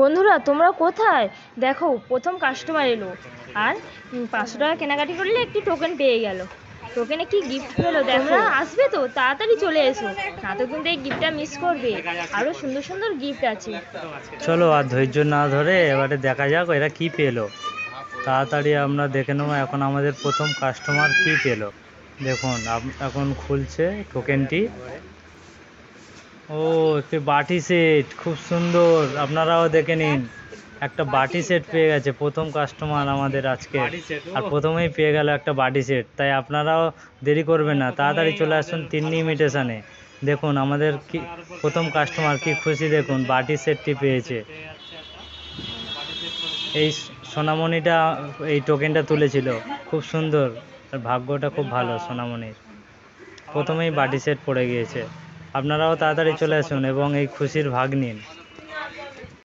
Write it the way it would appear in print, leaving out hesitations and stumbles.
বন্ধুরা তোমরা কোথায়? দেখো প্রথম কাস্টমার এলো আর 500 টাকা কেনাকাটি করলে একটি টোকেন পেয়ে গেল। টোকেনে কি গিফট পেলো দেখো। তোমরা আসবে তো তাড়াতাড়ি চলে এসো, না তো কিন্তু এই গিফটটা মিস করবে। আরো সুন্দর সুন্দর গিফট আছে। চলো আর ধৈর্য না ধরে এবারে দেখা যাক এরা কি পেলো। তাড়াতাড়ি আমরা দেখে নেবো এখন আমাদের প্রথম কাস্টমার কি পেলো। দেখুন এখন খুলছে টোকেনটি। ও, একটি বাটি সেট, খুব সুন্দর, আপনারাও দেখে নিন। একটা বাটি সেট পেয়ে গেছে প্রথম কাস্টমার আমাদের আজকে। আর প্রথমেই পেয়ে গেল একটা বাটি সেট, তাই আপনারাও দেরি করবেন না, তাড়াতাড়ি চলে আসুন তিন্নি ইমিটেশনে। দেখুন আমাদের কি প্রথম কাস্টমার কি খুশি, দেখুন বাটি সেটটি পেয়েছে। এই সোনামণিটা এই টোকেনটা তুলেছিল, খুব সুন্দর, আর ভাগ্যটা খুব ভালো সোনামণির, প্রথমেই বাটি সেট পড়ে গিয়েছে। আপনারাও তাড়াতাড়ি চলে আসুন এবং এই খুশির ভাগ নিন।